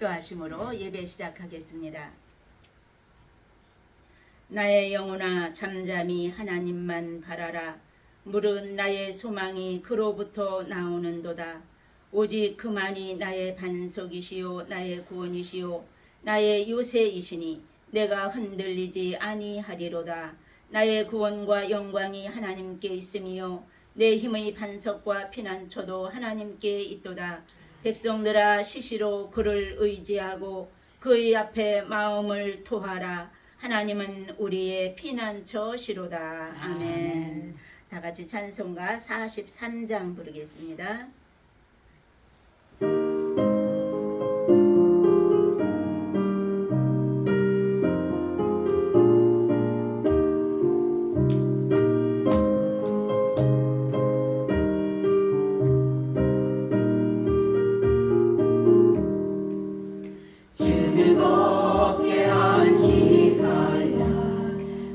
기도하심으로 예배 시작하겠습니다. 나의 영혼아 잠잠히 하나님만 바라라. 무릇 나의 소망이 그로부터 나오는도다. 오직 그만이 나의 반석이시요 나의 구원이시요 나의 요새이시니 내가 흔들리지 아니하리로다. 나의 구원과 영광이 하나님께 있으며 내 힘의 반석과 피난처도 하나님께 있도다. 백성들아 시시로 그를 의지하고 그의 앞에 마음을 토하라. 하나님은 우리의 피난처시로다. 아멘. 다 같이 찬송가 43장 부르겠습니다. 즐겁게 안식하라.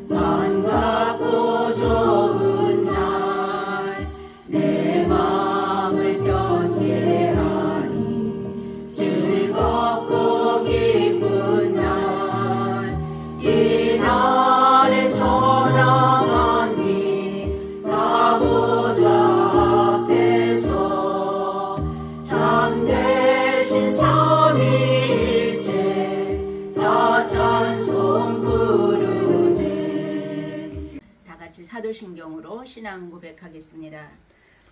반갑고 좋은 날 내 마음을 편케 하니 즐겁고 기쁜 날 이 날의 소나만이 다 보좌 앞에서 참되신 삼위일체 다 찬송 부르네. 다 같이 사도신경으로 신앙 고백하겠습니다.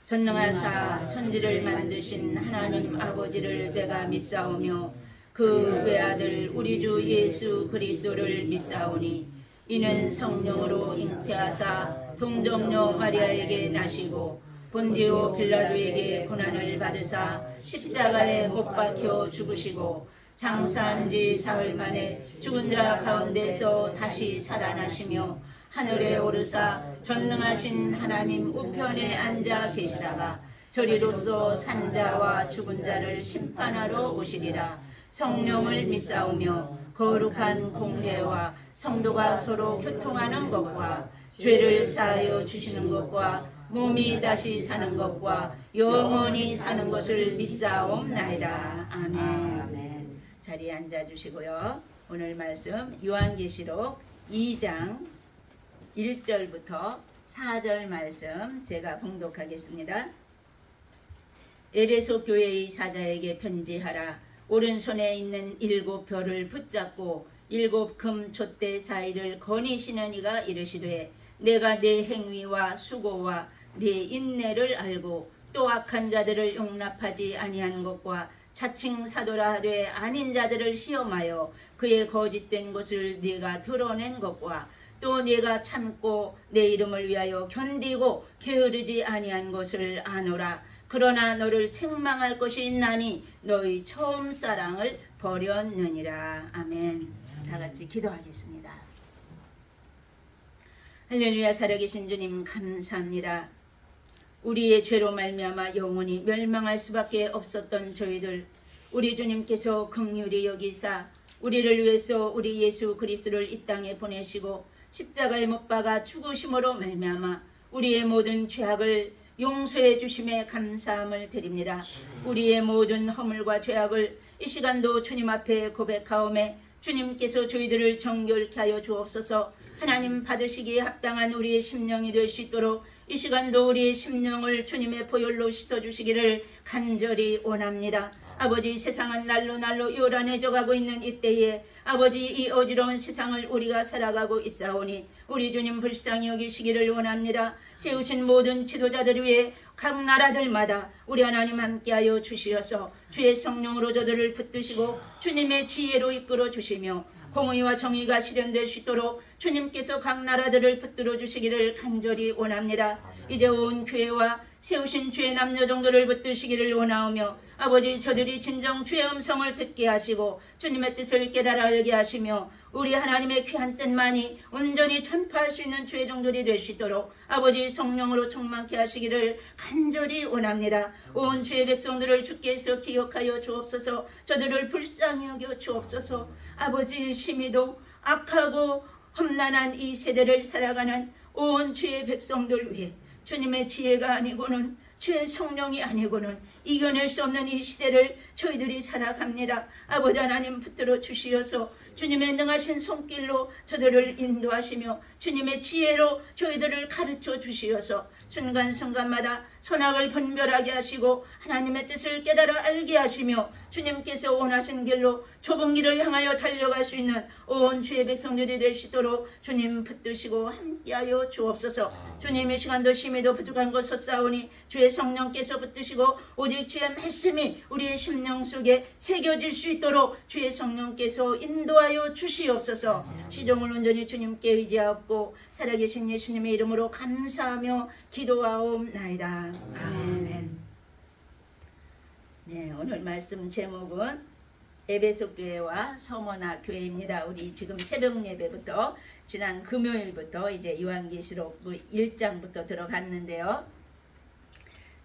전능하사 천지를 만드신 하나님 아버지를 내가 믿사오며 그 외아들 우리 주 예수 그리스도를 믿사오니 이는 성령으로 잉태하사 동정녀 마리아에게 나시고 본디오 빌라도에게 고난을 받으사 십자가에 못 박혀 죽으시고 장사한 지 사흘 만에 죽은 자 가운데서 다시 살아나시며 하늘에 오르사 전능하신 하나님 우편에 앉아 계시다가 저리로서 산자와 죽은 자를 심판하러 오시리라. 성령을 믿사오며 거룩한 공회와 성도가 서로 교통하는 것과 죄를 사하여 주시는 것과 몸이 다시 사는 것과 영원히 사는 것을 믿사옵나이다. 아멘. 자리에 앉아주시고요. 오늘 말씀 요한계시록 2장 1절부터 4절 말씀 제가 봉독하겠습니다. 에베소 교회의 사자에게 편지하라. 오른손에 있는 7 별을 붙잡고 7 금 촛대 사이를 거니시는 이가 이르시되 내가 네 행위와 수고와 네 인내를 알고 또 악한 자들을 용납하지 아니한 것과 자칭 사도라 하되 아닌 자들을 시험하여 그의 거짓된 것을 네가 드러낸 것과 또 네가 참고 내 이름을 위하여 견디고 게으르지 아니한 것을 아노라. 그러나 너를 책망할 것이 있나니 너희 처음 사랑을 버렸느니라. 아멘. 다 같이 기도하겠습니다. 할렐루야. 살아계신 주님 감사합니다. 우리의 죄로 말미암아 영원히 멸망할 수밖에 없었던 저희들 우리 주님께서 긍휼히 여기사 우리를 위해서 우리 예수 그리스도를 이 땅에 보내시고 십자가에 못 박아 죽으심으로 말미암아 우리의 모든 죄악을 용서해 주심에 감사함을 드립니다. 우리의 모든 허물과 죄악을 이 시간도 주님 앞에 고백하오매 주님께서 저희들을 정결케 하여 주옵소서. 하나님 받으시기에 합당한 우리의 심령이 될 수 있도록 이 시간도 우리의 심령을 주님의 보혈로 씻어주시기를 간절히 원합니다. 아버지, 세상은 날로 요란해져 가고 있는 이때에 아버지, 이 어지러운 세상을 우리가 살아가고 있사오니 우리 주님 불쌍히 여기시기를 원합니다. 세우신 모든 지도자들 위해 각 나라들마다 우리 하나님 함께하여 주시어서 주의 성령으로 저들을 붙드시고 주님의 지혜로 이끌어 주시며 공의와 정의가 실현될 수 있도록 주님께서 각 나라들을 붙들어 주시기를 간절히 원합니다. 이제 온 교회와 세우신 주의 남녀정도를 붙드시기를 원하오며 아버지, 저들이 진정 주의 음성을 듣게 하시고 주님의 뜻을 깨달아 알게 하시며 우리 하나님의 귀한 뜻만이 온전히 전파할 수 있는 주의 종들이 될 수 있도록 아버지 성령으로 충만케 하시기를 간절히 원합니다. 온 주의 백성들을 주께서 기억하여 주옵소서. 저들을 불쌍히 여겨 주옵소서. 아버지, 심히도 악하고 험난한 이 세대를 살아가는 온 주의 백성들 위해 주님의 지혜가 아니고는 주의 성령이 아니고는 이겨낼 수 없는 이 시대를 저희들이 살아갑니다. 아버지 하나님 붙들어 주시어서 주님의 능하신 손길로 저들을 인도하시며 주님의 지혜로 저희들을 가르쳐 주시어서 순간순간마다 선악을 분별하게 하시고 하나님의 뜻을 깨달아 알게 하시며 주님께서 원하신 길로 좁은 길을 향하여 달려갈 수 있는 온 주의 백성들이 될 수 있도록 주님 붙드시고 함께하여 주옵소서. 주님 이 시간도 심히도 부족한 것 솟사오니 주의 성령께서 붙드시고 오직 주의 말씀이 우리의 심령 속에 새겨질 수 있도록 주의 성령께서 인도하여 주시옵소서. 시종을 온전히 주님께 의지하고 살아계신 예수님의 이름으로 감사하며 기도하옵나이다. 아멘. 네, 오늘 말씀 제목은 에베소 교회와 서머나 교회입니다. 우리 지금 새벽 예배부터 지난 금요일부터 이제 요한계시록 1장부터 들어갔는데요.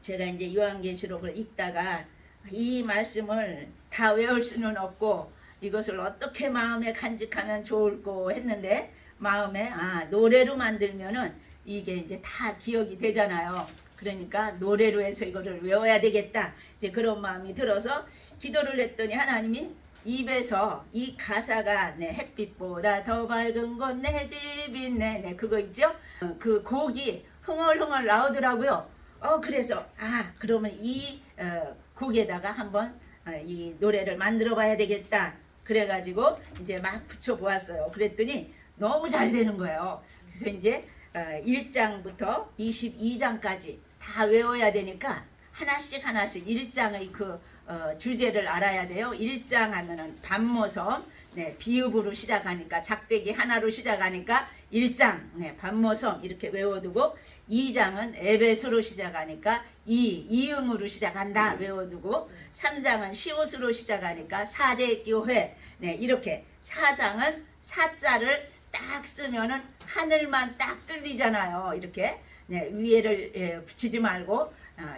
제가 이제 요한계시록을 읽다가 이 말씀을 다 외울 수는 없고 이것을 어떻게 마음에 간직하면 좋을까 했는데 마음에 노래로 만들면은 이게 이제 다 기억이 되잖아요. 그러니까 노래로 해서 이거를 외워야 되겠다. 이제 그런 마음이 들어서 기도를 했더니 하나님이 입에서 이 가사가 햇빛보다 더 밝은 곳 내 집이네. 네, 그거 있죠? 그 곡이 흥얼흥얼 나오더라고요. 그래서 그러면 이 곡에다가 한번 이 노래를 만들어 봐야 되겠다. 그래가지고 이제 막 붙여 보았어요. 그랬더니 너무 잘 되는 거예요. 그래서 이제 1장부터 22장까지 다 외워야 되니까 하나씩 1장의 그 주제를 알아야 돼요. 1장 하면은 반모섬, 비읍으로 시작하니까 작대기 하나로 시작하니까 1장 반모섬 이렇게 외워두고 2장은 에베소로 시작하니까 이응으로 시작한다 외워두고 3장은 시옷으로 시작하니까 4대 교회 이렇게 4장은 사자를 딱 쓰면은 하늘만 딱 뚫리잖아요. 이렇게 위에를 붙이지 말고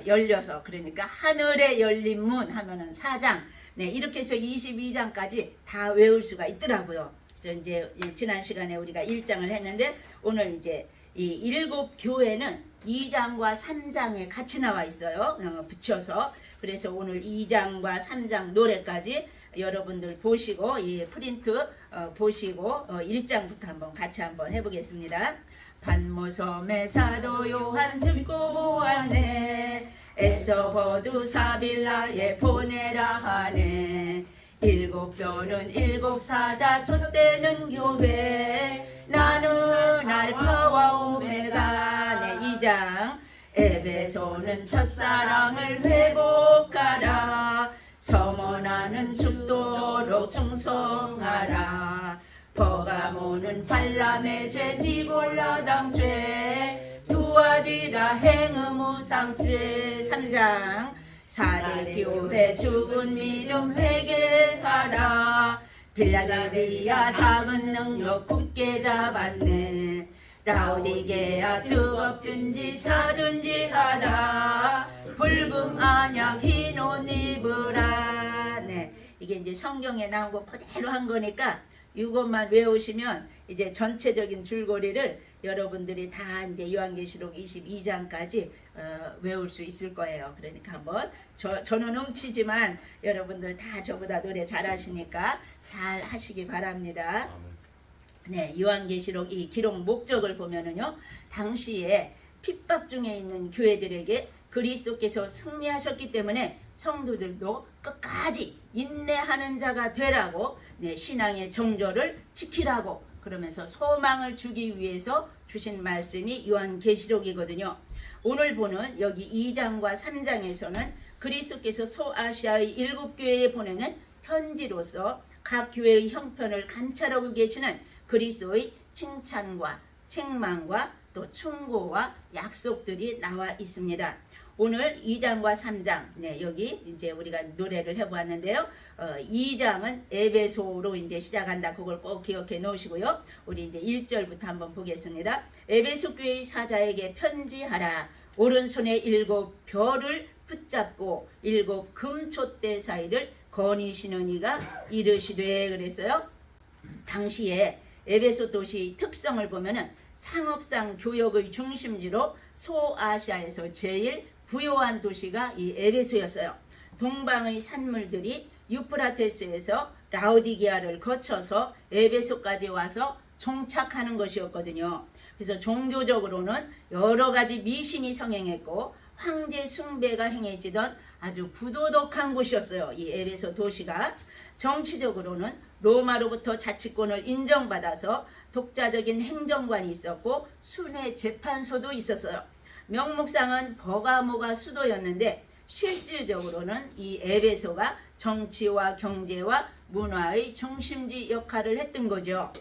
열려서 그러니까 하늘에 열린 문 하면은 4장 이렇게 해서 22장까지 다 외울 수가 있더라고요. 그래서 이제 지난 시간에 우리가 1장을 했는데 오늘 이제 이 7교회는 2장과 3장에 같이 나와 있어요. 붙여서 그래서 오늘 2장과 3장 노래까지 여러분들 보시고 이 프린트 보시고 1장부터 한번 같이 한번 해보겠습니다. 반모섬의 사도 요한 듣고 보았네. 애써 버두사빌라에 보내라 하네. 7뼈는 7사자 촛대는 교회. 나는 알파와 오메가. 2장 에베소는 첫사랑을 회복하라. 서머나는 죽도록 충성하라. 버가모는 발람의 죄 니골라당 죄 두아디라 행음 우상 죄. 3장 4대 교회 죽은 믿음 회개하라. 빌라델비아 작은 능력 굳게 잡았네. 라오디게아 뜨겁든지 차든지 하라. 붉은 안약 흰 옷 입으라. 이게 이제 성경에 나온 거 그대로 한 거니까 이것만 외우시면 이제 전체적인 줄거리를 여러분들이 다 이제 요한계시록 22장까지 외울 수 있을 거예요. 그러니까 한번 저는 훔치지만 여러분들 다 저보다 노래 잘하시니까 잘 하시기 바랍니다. 요한계시록 이 기록 목적을 보면은요, 당시에 핍박 중에 있는 교회들에게 그리스도께서 승리하셨기 때문에 성도들도 끝까지 인내하는 자가 되라고 신앙의 정조를 지키라고 그러면서 소망을 주기 위해서 주신 말씀이 요한계시록이거든요. 오늘 보는 여기 2장과 3장에서는 그리스도께서 소아시아의 7교회에 보내는 편지로서 각 교회의 형편을 감찰하고 계시는 그리스도의 칭찬과 책망과 또 충고와 약속들이 나와 있습니다. 오늘 2장과 3장 여기 이제 우리가 노래를 해보았는데요. 2장은 에베소로 이제 시작한다. 그걸 꼭 기억해 놓으시고요. 우리 이제 1절부터 한번 보겠습니다. 에베소 교회의 사자에게 편지하라. 오른손에 7 별을 붙잡고 7 금촛대 사이를 거니시는 이가 이르시되. 그랬어요. 당시에 에베소 도시의 특성을 보면은 상업상 교역의 중심지로 소아시아에서 제일 부유한 도시가 이 에베소였어요. 동방의 산물들이 유프라테스에서 라우디게아를 거쳐서 에베소까지 와서 정착하는 것이었거든요. 그래서 종교적으로는 여러 가지 미신이 성행했고 황제 숭배가 행해지던 아주 부도덕한 곳이었어요. 이 에베소 도시가. 정치적으로는 로마로부터 자치권을 인정받아서 독자적인 행정관이 있었고 순회 재판소도 있었어요. 명목상은 버가모가 수도였는데 실질적으로는 이 에베소가 정치와 경제와 문화의 중심지 역할을 했던 거죠.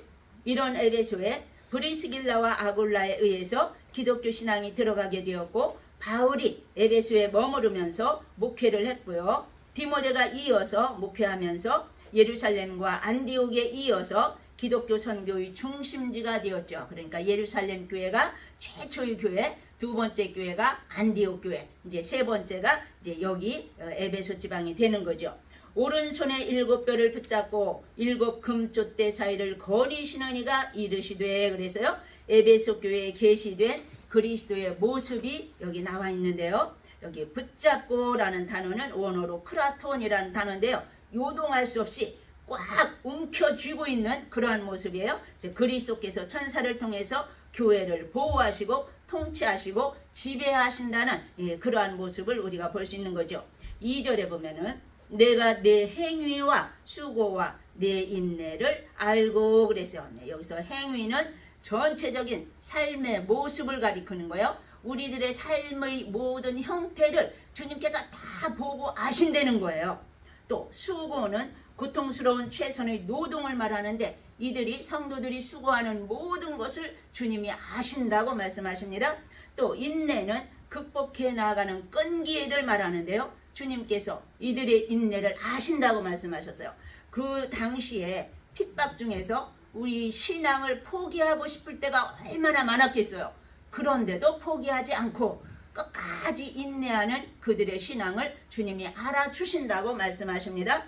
이런 에베소에 브리스길라와 아굴라에 의해서 기독교 신앙이 들어가게 되었고 바울이 에베소에 머무르면서 목회를 했고요. 디모데가 이어서 목회하면서 예루살렘과 안디옥에 이어서 기독교 선교의 중심지가 되었죠. 그러니까 예루살렘 교회가 최초의 교회, 두 번째 교회가 안디옥 교회, 이제 세 번째가 이제 여기 에베소 지방이 되는 거죠. 오른손에 7뼈를 붙잡고 7 금촛대 사이를 거니시는 이가 이르시되, 그래서요 에베소 교회에 계시된 그리스도의 모습이 여기 나와 있는데요. 여기 붙잡고라는 단어는 원어로 크라톤이라는 단어인데요. 요동할 수 없이 꽉 움켜쥐고 있는 그러한 모습이에요. 그리스도께서 천사를 통해서 교회를 보호하시고 통치하시고 지배하신다는 그러한 모습을 우리가 볼 수 있는 거죠. 2절에 보면은 내가 내 행위와 수고와 내 인내를 알고 그랬어요. 여기서 행위는 전체적인 삶의 모습을 가리키는 거예요. 우리들의 삶의 모든 형태를 주님께서 다 보고 아신다는 거예요. 또 수고는 고통스러운 최선의 노동을 말하는데 이들이 성도들이 수고하는 모든 것을 주님이 아신다고 말씀하십니다. 또 인내는 극복해 나가는 끈기를 말하는데요. 주님께서 이들의 인내를 아신다고 말씀하셨어요. 그 당시에 핍박 중에서 우리 신앙을 포기하고 싶을 때가 얼마나 많았겠어요. 그런데도 포기하지 않고 끝까지 인내하는 그들의 신앙을 주님이 알아주신다고 말씀하십니다.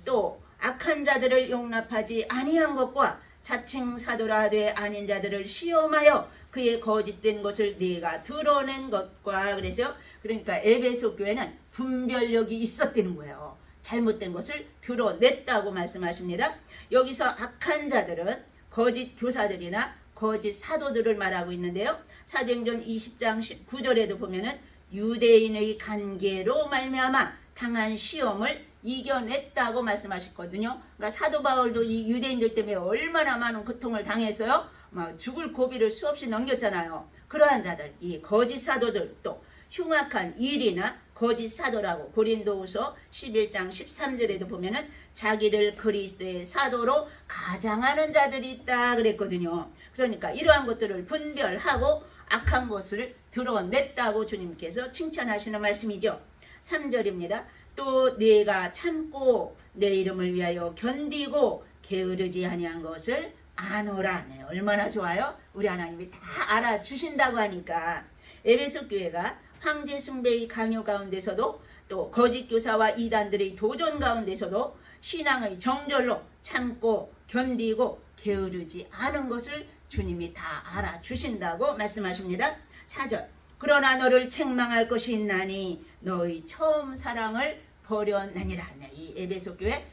또 악한 자들을 용납하지 아니한 것과 자칭 사도라 하되 아닌 자들을 시험하여 그의 거짓된 것을 네가 드러낸 것과, 그래서 그러니까 에베소 교회는 분별력이 있었다는 거예요. 잘못된 것을 드러냈다고 말씀하십니다. 여기서 악한 자들은 거짓 교사들이나 거짓 사도들을 말하고 있는데요. 사도행전 20장 19절에도 보면은 유대인의 간계로 말미암아 당한 시험을 이겨냈다고 말씀하셨거든요. 그러니까 사도 바울도 이 유대인들 때문에 얼마나 많은 고통을 당했어요. 막 죽을 고비를 수없이 넘겼잖아요. 그러한 자들, 이 거짓 사도들, 또 흉악한 일이나 거짓 사도라고 고린도후서 11장 13절에도 보면은 자기를 그리스도의 사도로 가장하는 자들이 있다 그랬거든요. 그러니까 이러한 것들을 분별하고 악한 것을 드러냈다고 주님께서 칭찬하시는 말씀이죠. 3절입니다. 또 네가 참고 내 이름을 위하여 견디고 게으르지 아니한 것을 아노라. 네, 얼마나 좋아요. 우리 하나님이 다 알아주신다고 하니까. 에베소 교회가 황제 숭배의 강요 가운데서도 또 거짓 교사와 이단들의 도전 가운데서도 신앙의 정절로 참고 견디고 게으르지 않은 것을 주님이 다 알아주신다고 말씀하십니다. 4절 그러나 너를 책망할 것이 있나니 너의 처음 사랑을 버렸느니라. 이 에베소 교회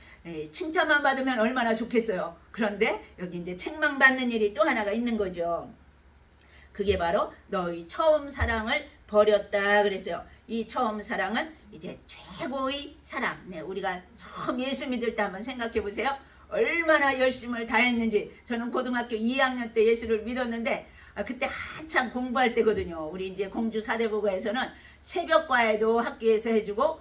칭찬만 받으면 얼마나 좋겠어요. 그런데 여기 이제 책망받는 일이 또 하나가 있는 거죠. 그게 바로 너의 처음 사랑을 버렸다 그랬어요. 이 처음 사랑은 이제 최고의 사랑. 우리가 처음 예수 믿을 때 한번 생각해 보세요. 얼마나 열심을 다했는지. 저는 고등학교 2학년 때 예수를 믿었는데 그때 한참 공부할 때거든요. 우리 이제 공주 사대부고에서는 새벽과에도 학교에서 해주고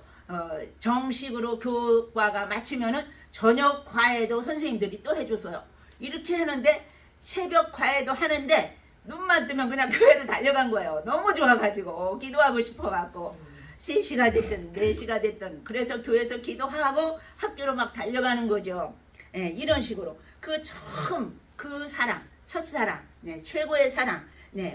정식으로 교과가 마치면은 저녁 과에도 선생님들이 또 해줬어요. 이렇게 하는데 새벽 과에도 하는데 눈만 뜨면 그냥 교회를 달려간 거예요. 너무 좋아가지고 기도하고 싶어갖고 3시가 됐든 4시가 됐든 그래서 교회에서 기도하고 학교로 막 달려가는 거죠. 이런 식으로 그 처음 그 사랑, 첫사랑, 최고의 사랑,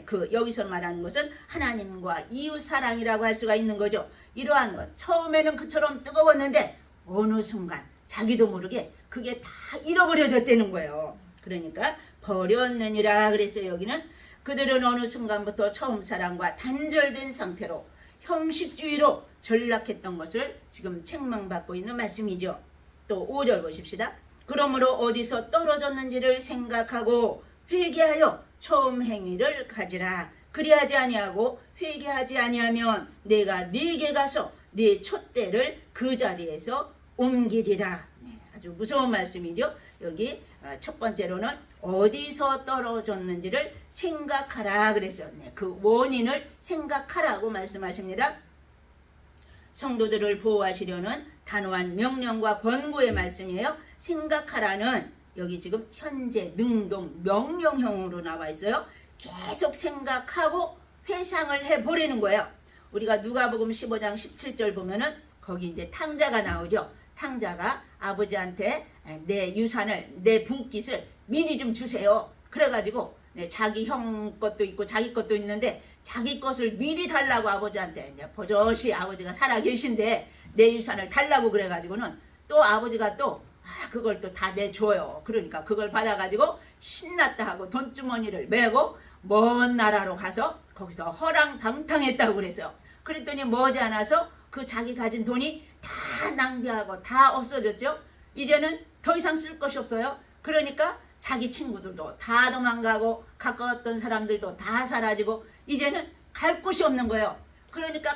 그 여기서 말하는 것은 하나님과 이웃 사랑이라고 할 수가 있는 거죠. 이러한 것 처음에는 그처럼 뜨거웠는데 어느 순간 자기도 모르게 그게 다 잃어버려졌다는 거예요. 그러니까 버렸느니라 그랬어요. 여기는 그들은 어느 순간부터 처음 사랑과 단절된 상태로 형식주의로 전락했던 것을 지금 책망받고 있는 말씀이죠. 또 5절 보십시다. 그러므로 어디서 떨어졌는지를 생각하고 회개하여 처음 행위를 가지라. 그리하지 아니하고 회개하지 아니하면 내가 네게 가서 네 촛대를 그 자리에서 옮기리라. 네, 아주 무서운 말씀이죠. 여기 첫 번째로는 어디서 떨어졌는지를 생각하라 그래서 그 원인을 생각하라고 말씀하십니다. 성도들을 보호하시려는 단호한 명령과 권고의 말씀이에요. 생각하라는 여기 지금 현재 능동 명령형으로 나와 있어요. 계속 생각하고 회상을 해보라는 거예요. 우리가 누가복음 15장 17절 보면은 거기 이제 탕자가 나오죠. 탕자가 아버지한테 내 유산을, 내 분깃을 미리 좀 주세요. 그래가지고 자기 형 것도 있고 자기 것도 있는데 자기 것을 미리 달라고 아버지한테 이제 버젓이 아버지가 살아 계신데 내 유산을 달라고 그래가지고는 또 아버지가 또 그걸 또 다 내줘요. 그러니까 그걸 받아가지고 신났다 하고 돈주머니를 메고 먼 나라로 가서 거기서 허랑방탕했다고 그랬어요. 그랬더니 머지않아서 그 자기 가진 돈이 다 낭비하고 다 없어졌죠. 이제는 더 이상 쓸 것이 없어요. 그러니까 자기 친구들도 다 도망가고 가까웠던 사람들도 다 사라지고 이제는 갈 곳이 없는 거예요. 그러니까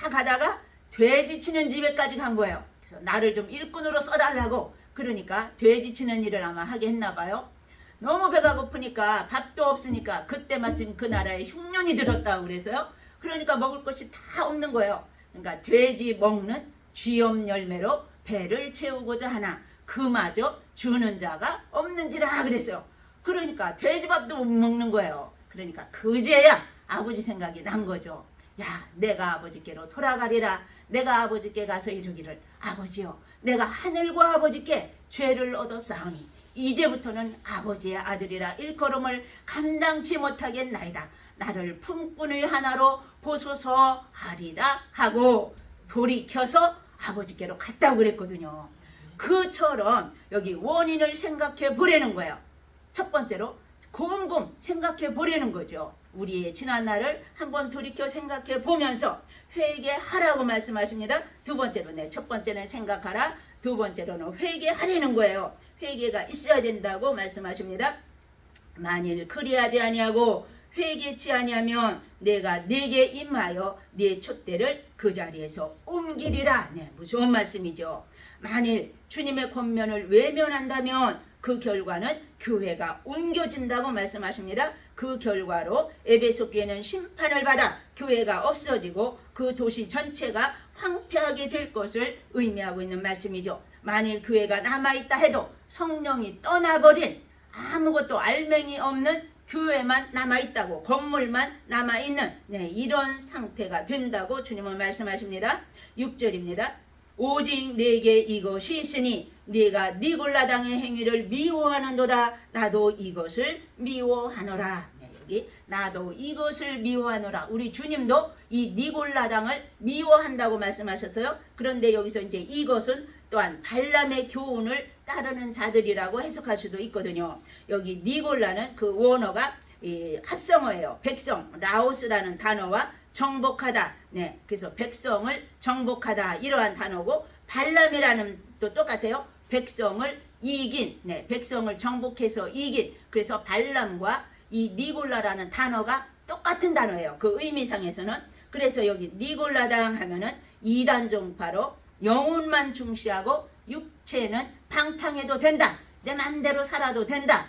가다가 돼지 치는 집에까지 간 거예요. 그래서 나를 좀 일꾼으로 써달라고 그러니까 돼지 치는 일을 아마 하게 했나 봐요. 너무 배가 고프니까 밥도 없으니까 그때 마침 그 나라에 흉년이 들었다고 그래서요. 그러니까 먹을 것이 다 없는 거예요. 그러니까 돼지 먹는 쥐염 열매로 배를 채우고자 하나 그마저 주는 자가 없는지라 그래서요. 그러니까 돼지밥도 못 먹는 거예요. 그러니까 그제야 아버지 생각이 난 거죠. 야, 내가 아버지께로 돌아가리라. 내가 아버지께 가서 이르기를 아버지여 내가 하늘과 아버지께 죄를 얻었사오니 이제부터는 아버지의 아들이라 일컬음을 감당치 못하겠나이다. 나를 품꾼의 하나로 보소서 하리라 하고 돌이켜서 아버지께로 갔다고 그랬거든요. 그처럼 여기 원인을 생각해 보라는 거예요. 첫 번째로 곰곰 생각해 보라는 거죠. 우리의 지난 날을 한번 돌이켜 생각해 보면서 회개하라고 말씀하십니다. 두 번째로 첫 번째는 생각하라. 두 번째로는 회개하라는 거예요. 회개가 있어야 된다고 말씀하십니다. 만일 그리하지 아니하고 회개치 아니하면 내가 네게 임하여 네 촛대를 그 자리에서 옮기리라. 무서운 말씀이죠. 만일 주님의 권면을 외면한다면 그 결과는 교회가 옮겨진다고 말씀하십니다. 그 결과로 에베소 교회는 심판을 받아 교회가 없어지고 그 도시 전체가 황폐하게 될 것을 의미하고 있는 말씀이죠. 만일 교회가 남아있다 해도 성령이 떠나버린 아무것도 알맹이 없는 교회만 남아있다고 건물만 남아있는 이런 상태가 된다고 주님은 말씀하십니다. 6절입니다. 오직 내게 이것이 있으니 네가 니골라당의 행위를 미워하는도다. 나도 이것을 미워하노라. 여기 나도 이것을 미워하노라. 우리 주님도 이 니골라당을 미워한다고 말씀하셨어요. 그런데 여기서 이제 이것은 또한 발람의 교훈을 따르는 자들이라고 해석할 수도 있거든요. 여기 니골라는 그 원어가 합성어예요. 백성, 라오스라는 단어와 정복하다. 그래서 백성을 정복하다 이러한 단어고 발람이라는 또 똑같아요. 백성을 이긴, 백성을 정복해서 이긴. 그래서 발람과 이 니골라라는 단어가 똑같은 단어예요. 그 의미상에서는. 그래서 여기 니골라당 하면은 이단 종파로 영혼만 중시하고 육체는 방탕해도 된다. 내 맘대로 살아도 된다.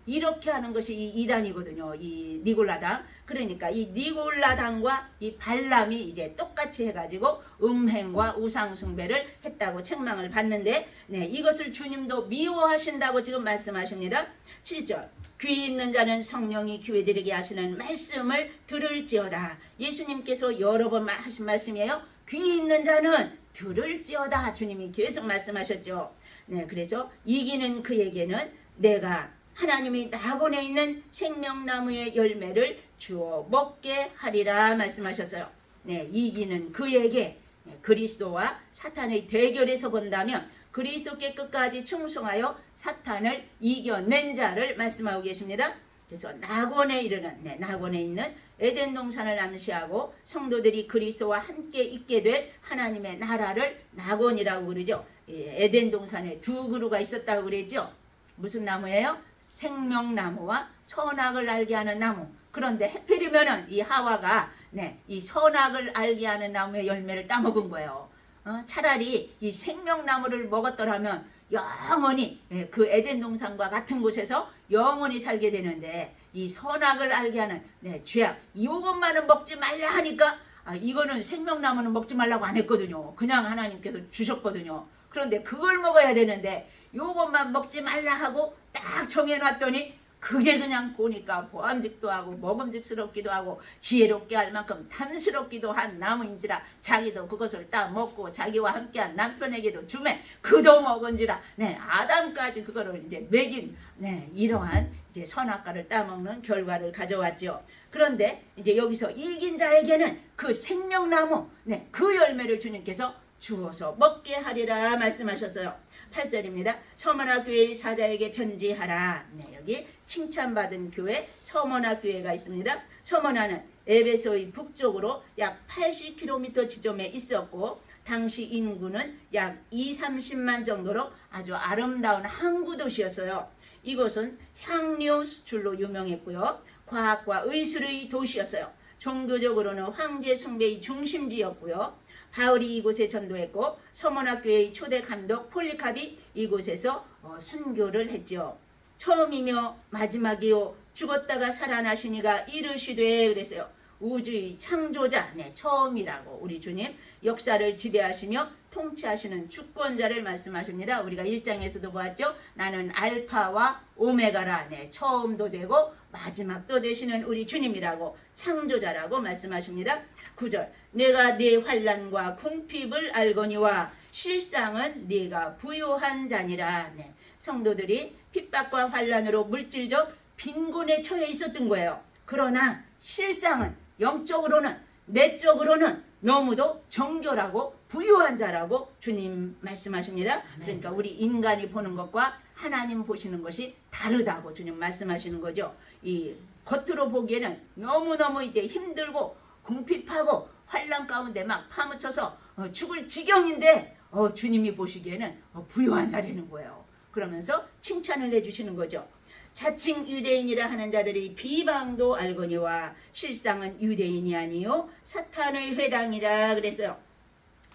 이렇게 하는 것이 이 이단이거든요. 이 니골라당. 그러니까 이 니골라당과 이 발람이 이제 똑같이 해가지고 음행과 우상숭배를 했다고 책망을 받는데 이것을 주님도 미워하신다고 지금 말씀하십니다. 7절 귀 있는 자는 성령이 교회들에게 하시는 말씀을 들을지어다. 예수님께서 여러 번 하신 말씀이에요. 귀 있는 자는 들을지어다. 주님이 계속 말씀하셨죠. 그래서 이기는 그에게는 내가 하나님이 나 보내 있는 생명나무의 열매를 주어 먹게 하리라 말씀하셨어요. 이기는 그에게 그리스도와 사탄의 대결에서 본다면 그리스도께 끝까지 충성하여 사탄을 이겨낸 자를 말씀하고 계십니다. 그래서 낙원에 이르는 낙원에 있는 에덴 동산을 암시하고 성도들이 그리스도와 함께 있게 될 하나님의 나라를 낙원이라고 그러죠. 에덴 동산에 두 그루가 있었다고 그랬죠. 무슨 나무예요? 생명나무와 선악을 알게 하는 나무. 그런데 하필이면은 이 하와가 이 선악을 알게 하는 나무의 열매를 따먹은 거예요. 차라리 이 생명나무를 먹었더라면 영원히 그 에덴 동산과 같은 곳에서 영원히 살게 되는데, 이 선악을 알게 하는 죄악, 이것만은 먹지 말라 하니까 이거는 생명나무는 먹지 말라고 안 했거든요. 그냥 하나님께서 주셨거든요. 그런데 그걸 먹어야 되는데 요것만 먹지 말라 하고 딱 정해놨더니 그게 그냥 보니까 보암직도 하고 먹음직스럽기도 하고 지혜롭게 할 만큼 탐스럽기도 한 나무인지라 자기도 그것을 따 먹고 자기와 함께한 남편에게도 주매 그도 먹은지라 아담까지 그거를 이제 먹인 이러한 이제 선악과를 따먹는 결과를 가져왔죠. 그런데 이제 여기서 이긴 자에게는 그 생명나무 그 열매를 주님께서 주어서 먹게 하리라 말씀하셨어요. 8절입니다. 서머나 교회의 사자에게 편지하라. 여기 칭찬받은 교회 서머나 교회가 있습니다. 서머나는 에베소의 북쪽으로 약 80km 지점에 있었고 당시 인구는 약 2~30만 정도로 아주 아름다운 항구 도시였어요. 이곳은 향료 수출로 유명했고요. 과학과 의술의 도시였어요. 종교적으로는 황제 숭배의 중심지였고요. 바울이 이곳에 전도했고 서머나 교회의 초대 감독 폴리캅이 이곳에서 순교를 했죠. 처음이며 마지막이요 죽었다가 살아나시니가 이르시되 그랬어요. 우주의 창조자 처음이라고 우리 주님 역사를 지배하시며 통치하시는 주권자를 말씀하십니다. 우리가 1장에서도 보았죠. 나는 알파와 오메가라 처음도 되고 마지막도 되시는 우리 주님이라고 창조자라고 말씀하십니다. 9절 내가 네 환난과 궁핍을 알거니와 실상은 네가 부요한 자니라. 성도들이 핍박과 환난으로 물질적 빈곤에 처해 있었던 거예요. 그러나 실상은 영적으로는 내적으로는 너무도 정결하고 부유한 자라고 주님 말씀하십니다. 그러니까 우리 인간이 보는 것과 하나님 보시는 것이 다르다고 주님 말씀하시는 거죠. 이 겉으로 보기에는 너무너무 이제 힘들고 궁핍하고 환난 가운데 막 파묻혀서 죽을 지경인데 주님이 보시기에는 부유한 자라는 거예요. 그러면서 칭찬을 해주시는 거죠. 자칭 유대인이라 하는 자들이 비방도 알거니와 실상은 유대인이 아니요 사탄의 회당이라 그랬어요.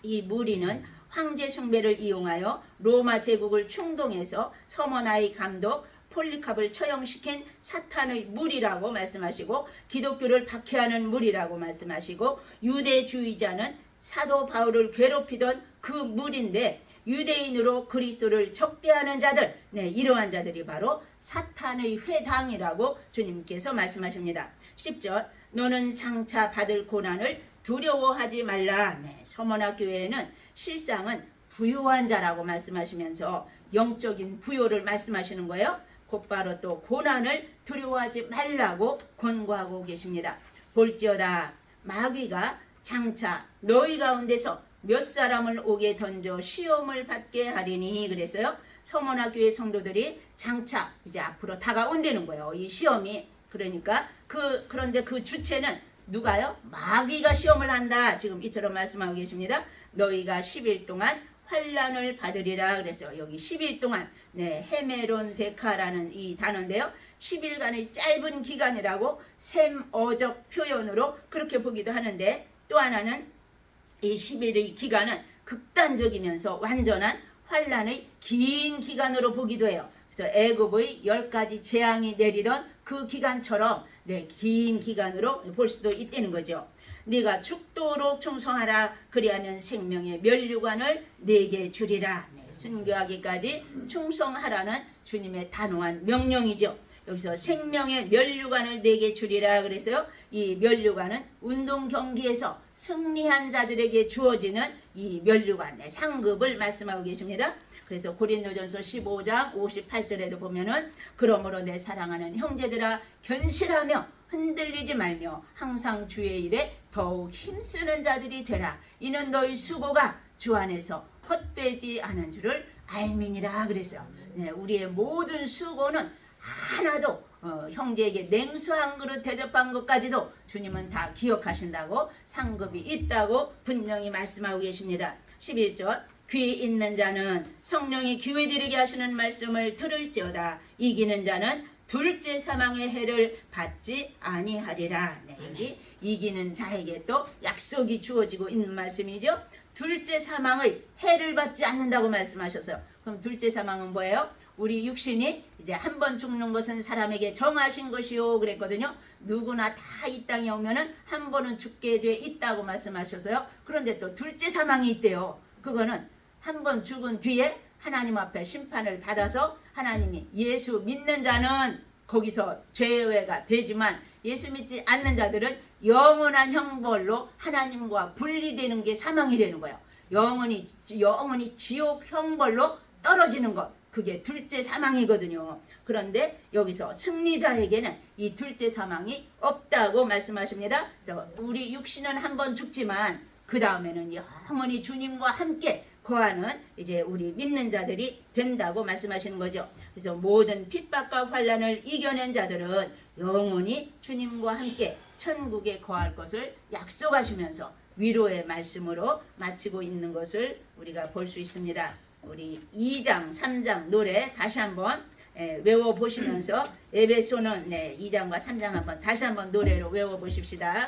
이 무리는 황제 숭배를 이용하여 로마 제국을 충동해서 서머나의 감독 폴리캅을 처형시킨 사탄의 무리라고 말씀하시고 기독교를 박해하는 무리라고 말씀하시고 유대주의자는 사도 바울을 괴롭히던 그 무리인데 유대인으로 그리스도를 적대하는 자들 이러한 자들이 바로 사탄의 회당이라고 주님께서 말씀하십니다. 10절 너는 장차 받을 고난을 두려워하지 말라. 서머나 교회에는 실상은 부유한 자라고 말씀하시면서 영적인 부요를 말씀하시는 거예요. 곧바로 또 고난을 두려워하지 말라고 권고하고 계십니다. 볼지어다 마귀가 장차 너희 가운데서 몇 사람을 옥에 던져 시험을 받게 하리니 그래서요. 서머나 교회 성도들이 장차 이제 앞으로 다가온다는 거예요. 이 시험이. 그러니까 그런데 그 주체는 누가요? 마귀가 시험을 한다. 지금 이처럼 말씀하고 계십니다. 너희가 10일 동안 환난을 받으리라 그래서 여기 10일 동안 헤메론 데카라는 이 단어인데요. 10일간의 짧은 기간이라고 셈어적 표현으로 그렇게 보기도 하는데 또 하나는 이 10일의 기간은 극단적이면서 완전한 환난의 긴 기간으로 보기도 해요. 그래서 애굽의 10가지 재앙이 내리던 그 기간처럼 긴 기간으로 볼 수도 있다는 거죠. 네가 죽도록 충성하라. 그리하면 생명의 면류관을 네게 주리라. 순교하기까지 충성하라는 주님의 단호한 명령이죠. 여기서 생명의 면류관을 네게 주리라 그래서요. 이 면류관은 운동 경기에서 승리한 자들에게 주어지는 이 면류관 상급을 말씀하고 계십니다. 그래서 고린도전서 15장 58절에도 보면은 그러므로 내 사랑하는 형제들아 견실하며 흔들리지 말며 항상 주의 일에 더욱 힘쓰는 자들이 되라. 이는 너희 수고가 주 안에서 헛되지 않은 줄을 알미니라 그래서 우리의 모든 수고는 하나도 형제에게 냉수 한 그릇 대접한 것까지도 주님은 다 기억하신다고 상급이 있다고 분명히 말씀하고 계십니다. 11절 귀 있는 자는 성령이 기회드리게 하시는 말씀을 들을지어다. 이기는 자는 둘째 사망의 해를 받지 아니하리라. 네, 여기 이기는 자에게 또 약속이 주어지고 있는 말씀이죠. 둘째 사망의 해를 받지 않는다고 말씀하셨어요. 그럼 둘째 사망은 뭐예요? 우리 육신이 이제 한 번 죽는 것은 사람에게 정하신 것이요 그랬거든요. 누구나 다 이 땅에 오면은 한 번은 죽게 돼 있다고 말씀하셔서요. 그런데 또 둘째 사망이 있대요. 그거는 한 번 죽은 뒤에 하나님 앞에 심판을 받아서 하나님이 예수 믿는 자는 거기서 죄가 되지만 예수 믿지 않는 자들은 영원한 형벌로 하나님과 분리되는 게 사망이 되는 거예요. 영원히 지옥 형벌로 떨어지는 것, 그게 둘째 사망이거든요. 그런데 여기서 승리자에게는 이 둘째 사망이 없다고 말씀하십니다. 우리 육신은 한 번 죽지만 그 다음에는 영원히 주님과 함께 거하는 이제 우리 믿는 자들이 된다고 말씀하시는 거죠. 그래서 모든 핍박과 환난을 이겨낸 자들은 영원히 주님과 함께 천국에 거할 것을 약속하시면서 위로의 말씀으로 마치고 있는 것을 우리가 볼 수 있습니다. 우리 2장, 3장 노래 다시 한번 외워보시면서 에베소는 2장과 3장 한번 다시 한번 노래로 외워보십시다.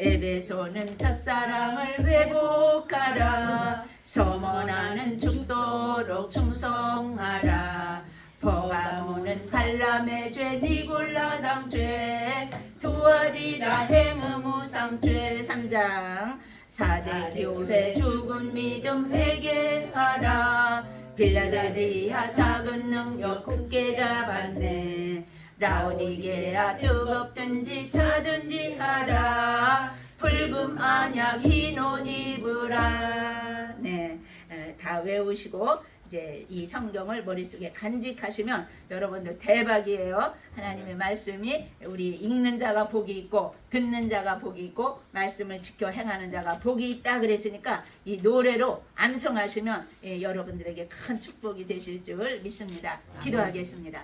에베소는 첫사랑을 회복하라. 서머나는 죽도록 충성하라. 버가모는 발람의 죄, 니골라당 죄, 두아디라 행음우상 죄. 3장 사대 교회 죽은 믿음 회개하라. 빌라델비아 작은 능력 굳게 잡았네. 라오디게아 뜨겁든지 차든지 하라. 붉은 안약 흰 옷 입으라. 네, 다 외우시고 이제 이 성경을 머릿속에 간직하시면 여러분들 대박이에요. 하나님의 말씀이 우리 읽는 자가 복이 있고 듣는 자가 복이 있고 말씀을 지켜 행하는 자가 복이 있다 그랬으니까 이 노래로 암송하시면 여러분들에게 큰 축복이 되실 줄 믿습니다. 기도하겠습니다.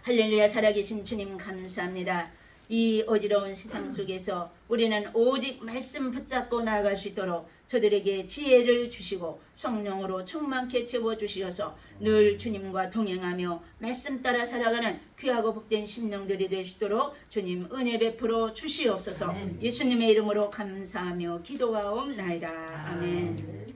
할렐루야. 살아계신 주님 감사합니다. 이 어지러운 세상 속에서 우리는 오직 말씀 붙잡고 나아갈 수 있도록 저들에게 지혜를 주시고 성령으로 충만케 채워주시어서 늘 주님과 동행하며 말씀 따라 살아가는 귀하고 복된 심령들이 될 수 있도록 주님 은혜 베풀어 주시옵소서. 아멘. 예수님의 이름으로 감사하며 기도하옵나이다. 아멘.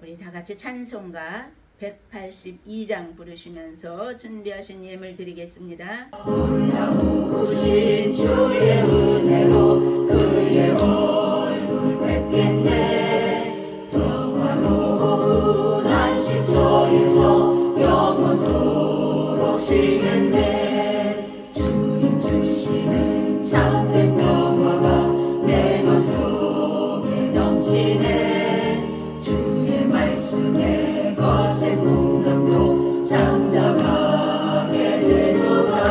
우리 다 같이 찬송가 182장 부르시면서 준비하신 예물 드리겠습니다. 놀라우신 주의 은혜로 그의 얼굴 뵙겠네. 평화로운 안식처에서 영원토록 쉬겠네. 주님 주시는 참된 평화가 내 맘속에 넘치네. 주의 말씀에 거센 풍랑도 잠잠하게 되도다.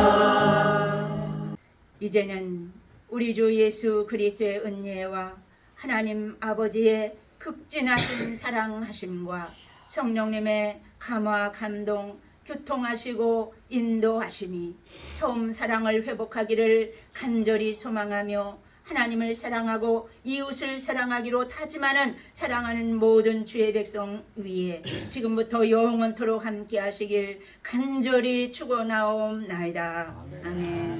이제는 우리 주 예수 그리스도의 은혜와 하나님 아버지의 극진하신 사랑하심과 성령님의 감화 감동 교통하시고 인도하심이 처음 사랑을 회복하기를 간절히 소망하며 하나님을 사랑하고 이웃을 사랑하기로 다짐하는 사랑하는 모든 주의 백성 위에 지금부터 영원토록 함께 하시길 간절히 축원하옵나이다. 아멘.